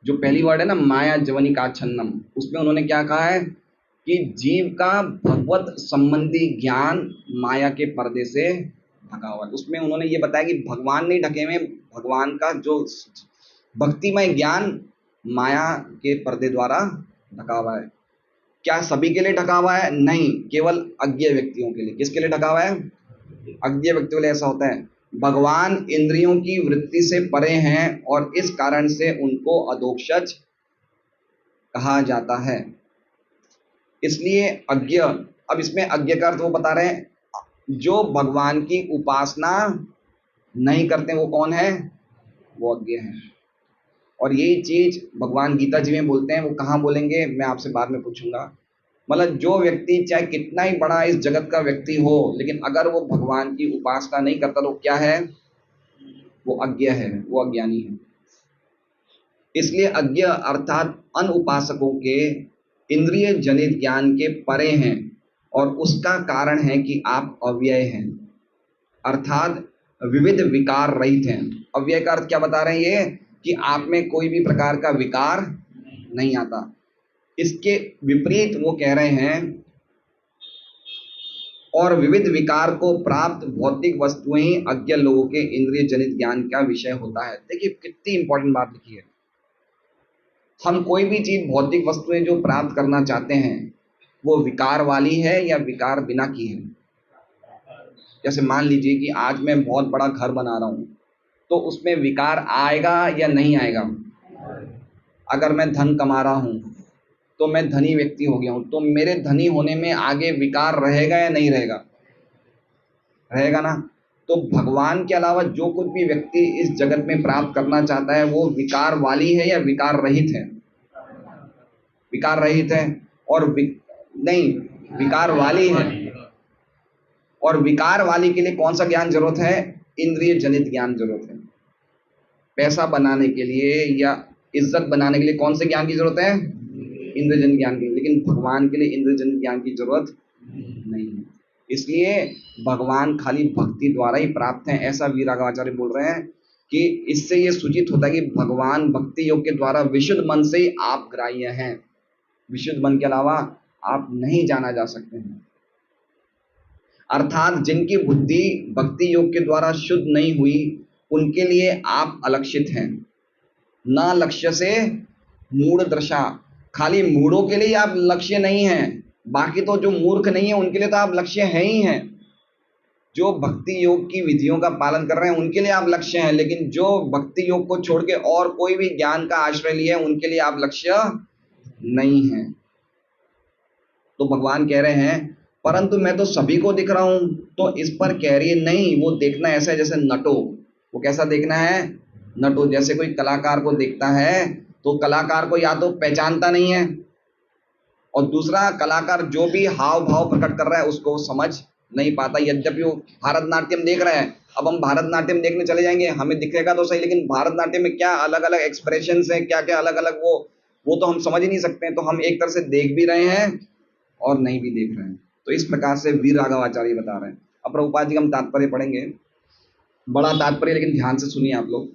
जो पहली वर्ड है ना, माया जवनिकाच्छन्नम, उसमें उन्होंने क्या कहा है कि जीव का भगवत संबंधी ज्ञान माया के पर्दे से ढका हुआ है। उसमें उन्होंने ये बताया कि भगवान नहीं ढके हुए, भगवान का जो भक्तिमय ज्ञान माया के पर्दे द्वारा ढका हुआ है। क्या सभी के लिए ढका हुआ है? नहीं, केवल अज्ञ व्यक्तियों के लिए। किसके लिए ढका हुआ है? अज्ञ व्यक्तियों के लिए। ऐसा होता है, भगवान इंद्रियों की वृत्ति से परे हैं और इस कारण से उनको अधोक्षज कहा जाता है, इसलिए अज्ञ। अब इसमें अज्ञ का अर्थ वो बता रहे हैं, जो भगवान की उपासना नहीं करते वो कौन है? वो अज्ञ है। और यही चीज भगवान गीता जी में बोलते हैं। वो कहाँ बोलेंगे मैं आपसे बाद में पूछूंगा। मतलब जो व्यक्ति चाहे कितना ही बड़ा इस जगत का व्यक्ति हो, लेकिन अगर वो भगवान की उपासना नहीं करता तो क्या है? वो अज्ञ है, वो अज्ञानी है। इसलिए अज्ञ अर्थात अनुपासकों के इंद्रिय जनित ज्ञान के परे हैं, और उसका कारण है कि आप अव्यय हैं, अर्थात विविध विकार रहित हैं। अव्यय का अर्थ क्या बता रहे हैं ये? कि आप में कोई भी प्रकार का विकार नहीं आता। इसके विपरीत वो कह रहे हैं, और विविध विकार को प्राप्त भौतिक वस्तुएं ही अज्ञ लोगों के इंद्रिय जनित ज्ञान का विषय होता है। देखिए कितनी इंपॉर्टेंट बात लिखी है। हम कोई भी चीज भौतिक वस्तुएं जो प्राप्त करना चाहते हैं वो विकार वाली है या विकार बिना की है। जैसे मान लीजिए कि आज मैं बहुत बड़ा घर बना रहा हूं, तो उसमें विकार आएगा या नहीं आएगा। अगर मैं धन कमा रहा हूं तो मैं धनी व्यक्ति हो गया हूं, तो मेरे धनी होने में आगे विकार रहेगा या नहीं रहेगा? रहेगा ना। तो भगवान के अलावा जो कुछ भी व्यक्ति इस जगत में प्राप्त करना चाहता है वो विकार वाली है या विकार रहित है? विकार रहित है। और नहीं, विकार वाली है। और विकार वाली के लिए कौन सा ज्ञान जरूरत है? इंद्रिय जनित ज्ञान जरूरत है। पैसा बनाने के लिए या इज्जत बनाने के लिए कौन से ज्ञान की जरूरत है? इंद्रिय जनित ज्ञान की। लेकिन भगवान के लिए इंद्रिय जनित ज्ञान की जरूरत नहीं है। इसलिए भगवान खाली भक्ति द्वारा ही प्राप्त हैं, ऐसा वीरागाचार्य बोल रहे हैं कि इससे ये सूचित होता है कि भगवान भक्ति योग के द्वारा विशुद्ध मन से ही आप ग्राह्य हैं। विशुद्ध मन के अलावा आप नहीं जाना जा सकते हैं। अर्थात जिनकी बुद्धि भक्ति योग के द्वारा शुद्ध नहीं हुई उनके लिए आप अलक्षित हैं। न लक्ष्य से मूढ़ दृशा, खाली मूढ़ों के लिए आप लक्ष्य नहीं हैं, बाकी तो जो मूर्ख नहीं है उनके लिए तो आप लक्ष्य हैं ही हैं। जो भक्ति योग की विधियों का पालन कर रहे हैं उनके लिए आप लक्ष्य हैं, लेकिन जो भक्ति योग को छोड़ के और कोई भी ज्ञान का आश्रय लिए उनके लिए आप लक्ष्य नहीं हैं। तो भगवान कह रहे हैं परंतु मैं तो सभी को दिख रहा हूं। तो इस पर कह रही है नहीं, वो देखना ऐसा है जैसे नटो। वो कैसा देखना है? नटो। जैसे कोई कलाकार को देखता है तो कलाकार को या तो पहचानता नहीं है, और दूसरा कलाकार जो भी हाव भाव प्रकट कर रहा है उसको समझ नहीं पाता। यद्यपि वो भारतनाट्यम देख रहा है, अब हम भारतनाट्यम देखने चले जाएंगे, हमें दिखेगा तो सही, लेकिन भारतनाट्यम में क्या अलग अलग एक्सप्रेशंस हैं, क्या क्या अलग अलग वो तो हम समझ ही नहीं सकते हैं। तो हम एक तरह से देख भी रहे हैं और नहीं भी देख रहे हैं। तो इस प्रकार से वीर राघवाचार्य बता रहे हैं। अब प्रभुपाद जी हम तात्पर्य पढ़ेंगे, बड़ा तात्पर्य, लेकिन ध्यान से सुनिए आप लोग।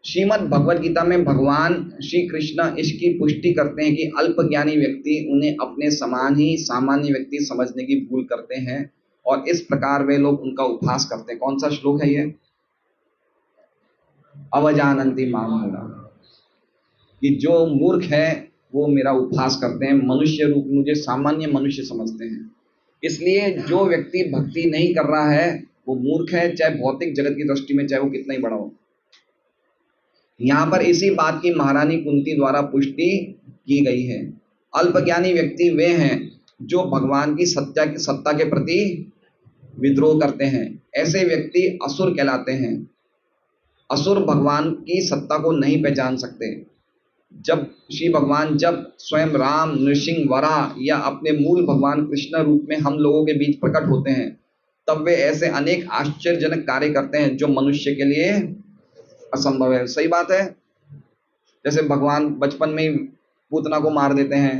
श्रीमद् भगवद गीता में भगवान श्री कृष्ण इसकी पुष्टि करते हैं कि अल्पज्ञानी व्यक्ति उन्हें अपने समान ही सामान्य व्यक्ति समझने की भूल करते हैं और इस प्रकार वे लोग उनका उपहास करते हैं। कौन सा श्लोक है ये? अवजानन्ति मां मूढ़ा, कि जो मूर्ख है वो मेरा उपहास करते हैं, मनुष्य रूप मुझे सामान्य मनुष्य समझते हैं। इसलिए जो व्यक्ति भक्ति नहीं कर रहा है वो मूर्ख है, चाहे भौतिक जगत की दृष्टि में चाहे वो कितना ही बड़ा हो। यहां पर इसी बात की महारानी कुंती द्वारा पुष्टि की गई है। अल्पज्ञानी व्यक्ति वे हैं जो भगवान की सत्ता के प्रति विद्रोह करते हैं। ऐसे व्यक्ति असुर कहलाते हैं। असुर भगवान की सत्ता को नहीं पहचान सकते। जब श्री भगवान जब स्वयं राम, नृसिंह, वराह या अपने मूल भगवान कृष्ण रूप में हम लोगों के बीच प्रकट होते हैं तब वे ऐसे अनेक आश्चर्यजनक कार्य करते हैं जो मनुष्य के लिए असंभव है। सही बात है। जैसे भगवान बचपन में ही पूतना को मार देते हैं,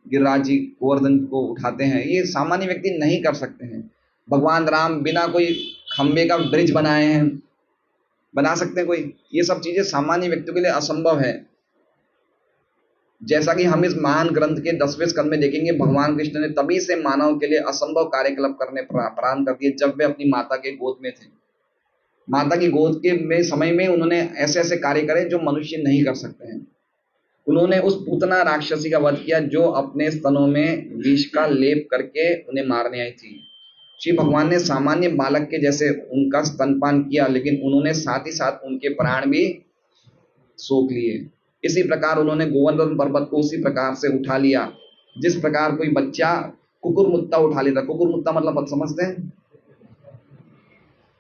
गिरिराज जी गोवर्धन को उठाते हैं, ये सामान्य व्यक्ति नहीं कर सकते हैं। भगवान राम बिना कोई खंबे का ब्रिज बनाए हैं, बना सकते हैं कोई? ये सब चीजें सामान्य व्यक्तियों के लिए असंभव है। जैसा कि हम इस महान ग्रंथ के 10वें स्कंद में देखेंगे, भगवान कृष्ण ने तभी से मानव के लिए असंभव कार्यकलाप करने प्रारंभ कर दिए जब वे अपनी माता के गोद में थे। माता की गोद के समय में उन्होंने ऐसे ऐसे कार्य करे जो मनुष्य नहीं कर सकते हैं। उन्होंने उस पूतना राक्षसी का वध किया जो अपने स्तनों में विष का लेप करके उन्हें मारने आई थी। श्री भगवान ने सामान्य बालक के जैसे उनका स्तनपान किया, लेकिन उन्होंने साथ ही साथ उनके प्राण भी सोख लिए। इसी प्रकार उन्होंने गोवर्धन पर्वत को उसी प्रकार से उठा लिया जिस प्रकार कोई बच्चा कुकुरमुत्ता उठा लेता। कुकुरमुत्ता मतलब आप समझते हैं?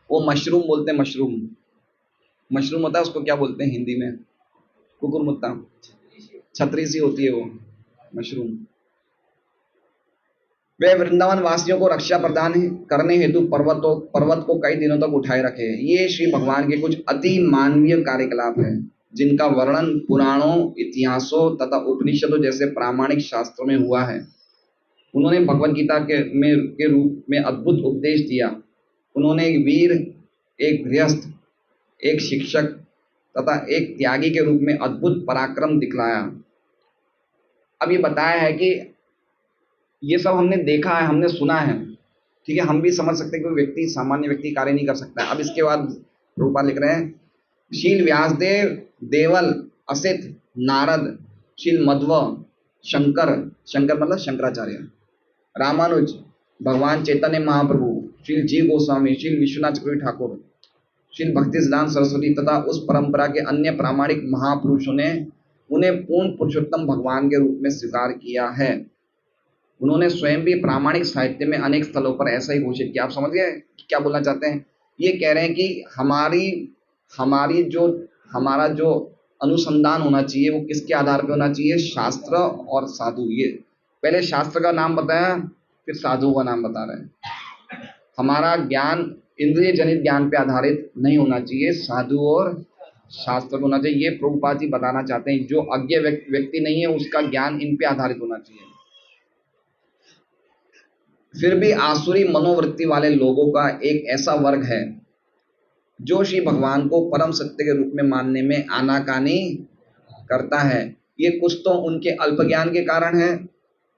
वो मशरूम बोलते हैं, मशरूम होता है, उसको क्या बोलते हैं हिंदी में? कुकुरमुत्ता, छतरी सी होती है वो मशरूम। वे वृंदावन वासियों को रक्षा प्रदान करने हेतु पर्वत को कई दिनों तक उठाए रखे। ये श्री भगवान के कुछ अति मानवीय कार्यकलाप हैं जिनका वर्णन पुराणों, इतिहासों तथा उपनिषदों जैसे प्रामाणिक शास्त्रों में हुआ है। उन्होंने भगवद गीता के रूप में अद्भुत उपदेश दिया। उन्होंने एक वीर, एक गृहस्थ, एक शिक्षक तथा एक त्यागी के रूप में अद्भुत पराक्रम दिखलाया। अब ये बताया है कि ये सब हमने देखा है, हमने सुना है, ठीक है, हम भी समझ सकते हैं कि व्यक्ति, सामान्य व्यक्ति कार्य नहीं कर सकता है। अब इसके बाद रूपा लिख रहे हैं, शील व्यासदेव, देवल, असित, नारद श्रील मध्व, शंकर, शंकर मतलब शंकराचार्य, रामानुज, भगवान चैतन्य महाप्रभु, श्रील जी गोस्वामी, श्रील विश्वनाथ चक्रवर्ती ठाकुर, श्रील भक्ति सिद्धांत सरस्वती तथा उस परंपरा के अन्य प्रामाणिक महापुरुषों ने उन्हें पूर्ण पुरुषोत्तम भगवान के रूप में स्वीकार किया है। उन्होंने स्वयं भी प्रामाणिक साहित्य में अनेक स्थलों पर ऐसा ही घोषित किया। आप समझ गए क्या बोलना चाहते हैं? ये कह रहे हैं कि हमारा जो अनुसंधान होना चाहिए वो किसके आधार पर होना चाहिए? शास्त्र और साधु। ये पहले शास्त्र का नाम बताया, फिर साधु का नाम बता रहे हैं। हमारा ज्ञान इंद्रिय जनित ज्ञान पे आधारित नहीं होना चाहिए, साधु और शास्त्र होना चाहिए। ये प्रभुपाद जी बताना चाहते हैं। जो अज्ञ व्यक्ति नहीं है उसका ज्ञान इन पे आधारित होना चाहिए। फिर भी आसुरी मनोवृत्ति वाले लोगों का एक ऐसा वर्ग है जो श्री भगवान को परम सत्य के रूप में मानने में आनाकानी करता है। ये कुछ तो उनके अल्प ज्ञान के कारण है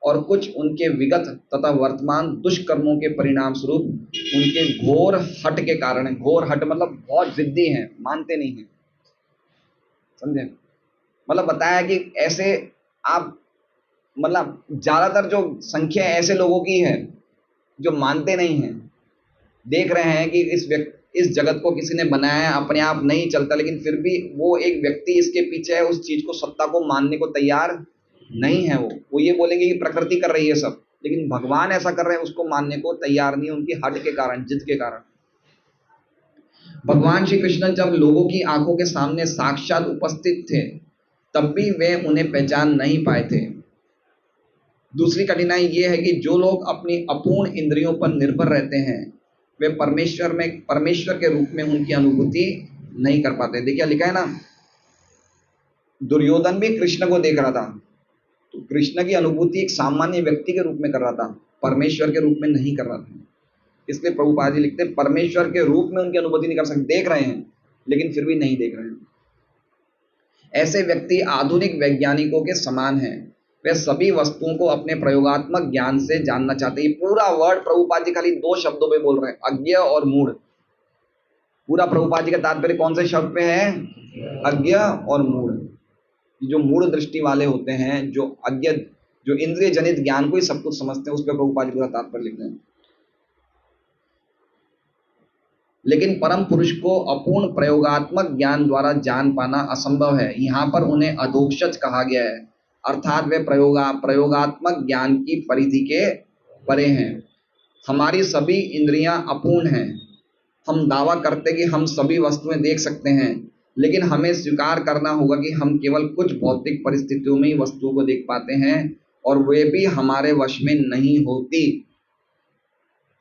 और कुछ उनके विगत तथा वर्तमान दुष्कर्मों के परिणाम स्वरूप उनके घोर हट के कारण है। घोर हट मतलब बहुत जिद्दी हैं, मानते नहीं हैं, समझे? मतलब बताया कि ऐसे आप मतलब ज्यादातर जो संख्या ऐसे लोगों की है जो मानते नहीं हैं। देख रहे हैं कि इस जगत को किसी ने बनाया है, अपने आप नहीं चलता, लेकिन फिर भी वो एक व्यक्ति इसके पीछे है, उस चीज को, सत्ता को मानने को तैयार नहीं है। वो ये बोलेंगे कि प्रकृति कर रही है सब, लेकिन भगवान ऐसा कर रहे हैं उसको मानने को तैयार नहीं, उनकी हट के कारण, जिद के कारण। भगवान श्री कृष्ण जब लोगों की आंखों के सामने साक्षात उपस्थित थे तब भी वे उन्हें पहचान नहीं पाए थे। दूसरी कठिनाई यह है कि जो लोग अपनी अपूर्ण इंद्रियों पर निर्भर रहते हैं वे परमेश्वर के रूप में उनकी अनुभूति नहीं कर पाते। देखिए लिखा है ना, दुर्योधन भी कृष्ण को देख रहा था, तो कृष्ण की अनुभूति एक सामान्य व्यक्ति के रूप में कर रहा था, परमेश्वर के रूप में नहीं कर रहा था। इसलिए प्रभुपाद जी लिखते हैं परमेश्वर के रूप में उनकी अनुभूति नहीं कर सकते। देख रहे हैं लेकिन फिर भी नहीं देख रहे हैं। ऐसे व्यक्ति आधुनिक वैज्ञानिकों के समान हैं। वे सभी वस्तुओं को अपने प्रयोगात्मक ज्ञान से जानना चाहते हैं। पूरा वर्ड प्रभुपाद जी खाली दो शब्दों पे बोल रहे हैं, अज्ञ और मूढ़। पूरा प्रभुपाद जी का तात्पर्य कौन से शब्द पे है? अज्ञ और मूढ़। जो मूढ़ दृष्टि वाले होते हैं, जो अज्ञ, जो इंद्रिय जनित ज्ञान को ही सब कुछ समझते हैं, उस पर प्रभुपाद जी पूरा तात्पर्य लिख रहे हैं। लेकिन परम पुरुष को अपूर्ण प्रयोगात्मक ज्ञान द्वारा जान पाना असंभव है। यहाँ पर उन्हें अधोक्षज कहा गया है, अर्थात वे प्रयोगात्मक ज्ञान की परिधि के परे हैं। हमारी सभी इंद्रियां अपूर्ण हैं। हम दावा करते कि हम सभी वस्तुएं देख सकते हैं, लेकिन हमें स्वीकार करना होगा कि हम केवल कुछ भौतिक परिस्थितियों में ही वस्तुओं को देख पाते हैं और वे भी हमारे वश में नहीं होती।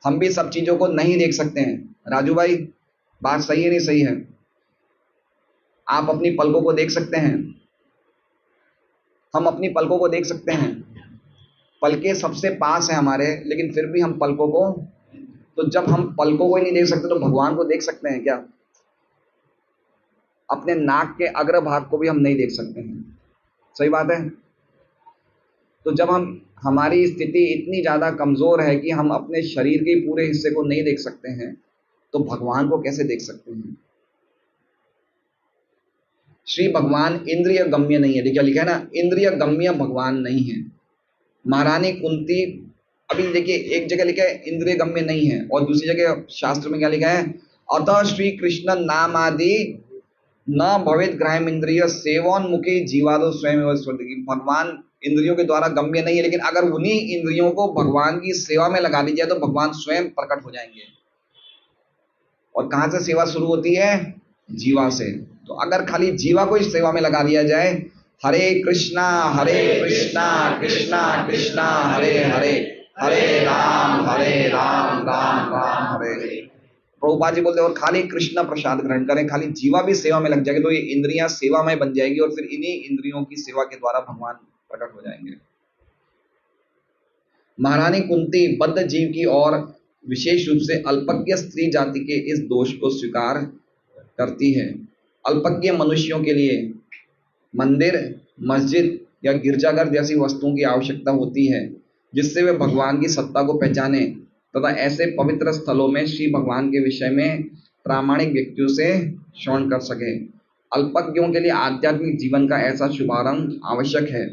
हम भी सब चीजों को नहीं देख सकते हैं। राजू भाई, बात सही है नहीं सही है? आप अपनी पलकों को देख सकते हैं, हम अपनी पलकों को देख सकते हैं। पलकें सबसे पास है हमारे, लेकिन फिर भी हम पलकों को, तो जब हम पलकों को ही नहीं देख सकते तो भगवान को देख सकते हैं क्या? अपने नाक के अग्र भाग को भी हम नहीं देख सकते हैं। सही बात है। तो जब हमारी स्थिति इतनी ज्यादा कमजोर है कि हम अपने शरीर के पूरे हिस्से को नहीं देख सकते हैं, तो भगवान को कैसे देख सकते हैं? श्री भगवान इंद्रिय गम्य नहीं है। देखिए लिखा है ना, इंद्रिय गम्य भगवान नहीं है। महारानी कुंती, अभी देखिए एक जगह लिखा है इंद्रिय गम्य नहीं है और दूसरी जगह शास्त्र में क्या लिखा है? अतः श्री कृष्ण नाम आदि न भवेत ग्राह्यम इंद्रिय सेवोन्मुखी जीवादो स्वयं। भगवान इंद्रियों के द्वारा गम्य नहीं है, लेकिन अगर उन्हीं इंद्रियों को भगवान की सेवा में लगा दी जाए तो भगवान स्वयं प्रकट हो जाएंगे। और कहां से सेवा शुरू होती है? जीवा से। तो अगर खाली जीवा को इस सेवा में लगा दिया जाए, हरे कृष्णा कृष्णा कृष्णा हरे हरे, हरे राम राम राम हरे हरे। प्रभुपाद जी बोलते हैं और खाली कृष्ण प्रसाद ग्रहण करें, खाली जीवा भी सेवा में लग जाएगी तो ये इंद्रियां सेवा में बन जाएगी और फिर इन्हीं इंद्रियों की सेवा के द्वारा भगवान प्रकट हो जाएंगे। महारानी कुंती बद्ध जीव की और विशेष रूप से अल्पज्ञ स्त्री जाति के इस दोष को स्वीकार करती है। अल्पज्ञ मनुष्यों के लिए मंदिर, मस्जिद या गिरजाघर जैसी वस्तुओं की आवश्यकता होती है जिससे वे भगवान की सत्ता को पहचाने तथा ऐसे पवित्र स्थलों में श्री भगवान के विषय में प्रामाणिक व्यक्तियों से श्रवण कर सके। अल्पज्ञों के लिए आध्यात्मिक जीवन का ऐसा शुभारंभ आवश्यक है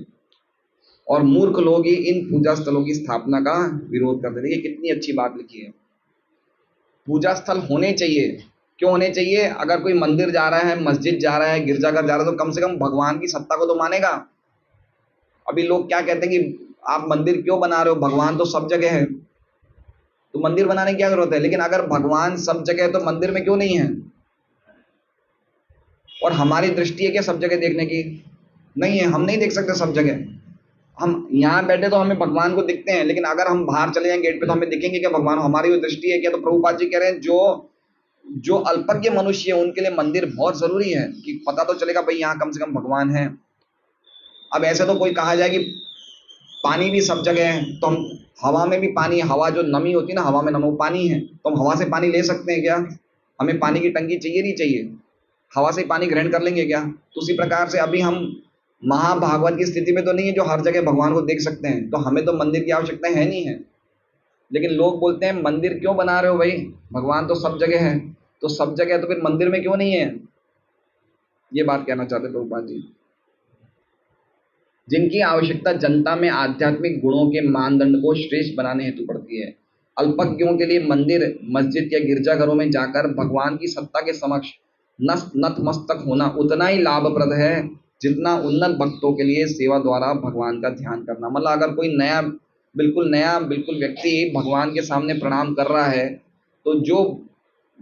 और मूर्ख लोग ही इन पूजा स्थलों की स्थापना का विरोध करते। देखिए कितनी अच्छी बात लिखी है। पूजा स्थल होने चाहिए। क्यों होने चाहिए? अगर कोई मंदिर जा रहा है, मस्जिद जा रहा है, गिरजाघर जा रहा है, तो कम से कम भगवान की सत्ता को तो मानेगा। अभी लोग क्या कहते हैं कि आप मंदिर क्यों बना रहे हो, भगवान तो सब जगह है, तो मंदिर बनाने की क्या जरूरत है? लेकिन अगर भगवान सब जगह है तो मंदिर में क्यों नहीं है? और हमारी दृष्टि है क्या सब जगह देखने की? नहीं है, हम नहीं देख सकते सब जगह। हम यहाँ बैठे तो हमें भगवान को दिखते हैं, लेकिन अगर हम बाहर चले जाएं गेट पे तो हमें दिखेंगे क्या भगवान? हमारी वो दृष्टि है क्या? तो प्रभुपाद जी कह रहे हैं जो जो अल्पज्ञ मनुष्य है उनके लिए मंदिर बहुत जरूरी है कि पता तो चलेगा भाई यहाँ कम से कम भगवान है। अब ऐसे तो कोई कहा जाए कि पानी भी सब जगह है, तो हम हवा में भी पानी, हवा जो नमी होती है ना, हवा में नमी, वो पानी है, तो हम हवा से पानी ले सकते हैं क्या? हमें पानी की टंकी चाहिए नहीं चाहिए? हवा से पानी ग्रहण कर लेंगे क्या? तो उसी प्रकार से अभी हम महाभागवत की स्थिति में तो नहीं है जो हर जगह भगवान को देख सकते हैं, तो हमें तो मंदिर की आवश्यकता है नहीं है। लेकिन लोग बोलते हैं मंदिर क्यों बना रहे हो भाई, भगवान तो सब जगह है। तो सब जगह है तो फिर मंदिर में क्यों नहीं है? ये बात कहना चाहते प्रभुपाद जी। जिनकी आवश्यकता जनता में आध्यात्मिक गुणों के मानदंड को श्रेष्ठ बनाने हेतु पड़ती है। अल्पज्ञों के लिए मंदिर, मस्जिद या गिरजाघरों में जाकर भगवान की सत्ता के समक्ष नतमस्तक होना उतना ही लाभप्रद है जितना उन्नत भक्तों के लिए सेवा द्वारा भगवान का ध्यान करना। मतलब अगर कोई नया बिल्कुल व्यक्ति भगवान के सामने प्रणाम कर रहा है, तो जो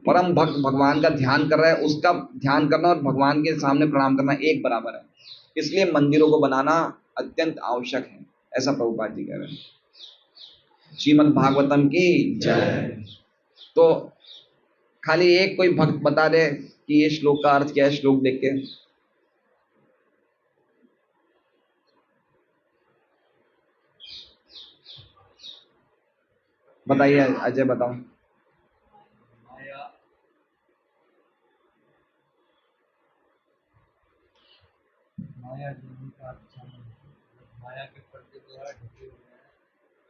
परम भक्त भगवान का ध्यान कर रहा है उसका ध्यान करना और भगवान के सामने प्रणाम करना एक बराबर है। इसलिए मंदिरों को बनाना अत्यंत आवश्यक है, ऐसा प्रभुपाद जी कह रहे हैं। श्रीमद् भागवतम की जय। तो खाली एक कोई भक्त बता दे कि ये श्लोक का अर्थ क्या है, श्लोक देख के। बताइए अजय, बताओ। माया जोनी का अच्छा नहीं है। माया के पर्दे द्वारा ढके हुए हैं,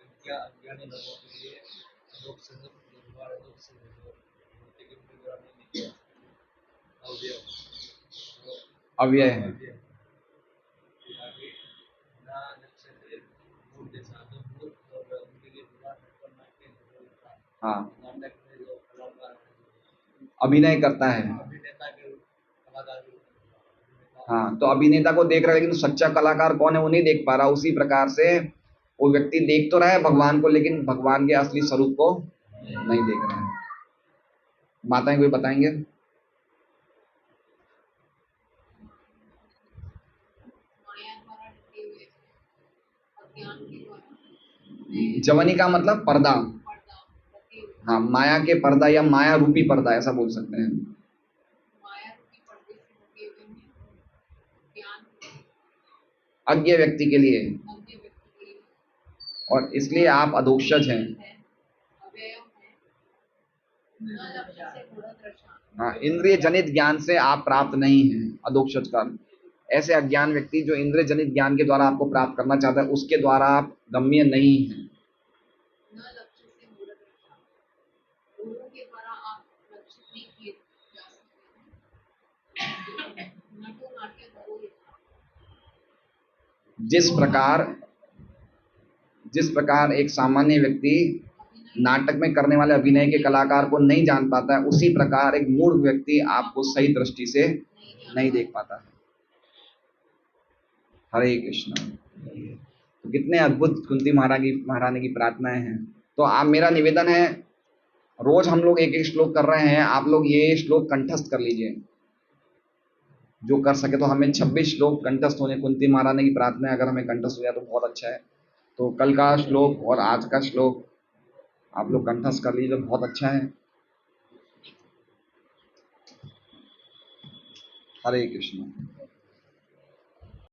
विद्या अज्ञानी लोगों के लिए लोक से निर्भर, लोक से निर्भर मूर्ति के द्वारा नहीं किया अव्यय अव्यय है। आगे ना नक्षत्र मूल जैसा तो मूल और उनके लिए बुरा करना के हाँ, नाटक में जो कलाकार है, अभिनय करता है। अभिनेता के कलाकार के हाँ, तो अभिनेता को देख रहा है लेकिन सच्चा कलाकार कौन है वो नहीं देख पा रहा। उसी प्रकार से वो व्यक्ति देख तो रहा है भगवान को, लेकिन भगवान के असली स्वरूप को नहीं देख रहा है। माताएं कोई बताएंगे? जवनी का मतलब पर्दा। हाँ, माया के पर्दा या माया रूपी पर्दा ऐसा बोल सकते हैं। अज्ञ व्यक्ति के लिए, और इसलिए आप अधोक्षज हैं। हाँ, इंद्रिय जनित ज्ञान से आप प्राप्त नहीं हैं, अधोक्षज का। ऐसे अज्ञान व्यक्ति जो इंद्रिय जनित ज्ञान के द्वारा आपको प्राप्त करना चाहता है उसके द्वारा आप गम्य नहीं हैं। जिस प्रकार एक सामान्य व्यक्ति नाटक में करने वाले अभिनय के कलाकार को नहीं जान पाता है, उसी प्रकार एक मूर्ख व्यक्ति आपको सही दृष्टि से नहीं देख पाता है। हरे कृष्ण। तो कितने अद्भुत कुंती महारानी की प्रार्थनाएं हैं। तो आप, मेरा निवेदन है, रोज हम लोग एक एक श्लोक कर रहे हैं, आप लोग ये श्लोक कंठस्थ कर लीजिए जो कर सके। तो हमें 26 श्लोक कंठस्थ होने, कुंती महारानी की प्रार्थना अगर हमें कंठस्थ हो जाए तो बहुत अच्छा है। तो कल का श्लोक और आज का श्लोक आप लोग कंठस्थ कर लीजिए, बहुत अच्छा है। हरे कृष्ण।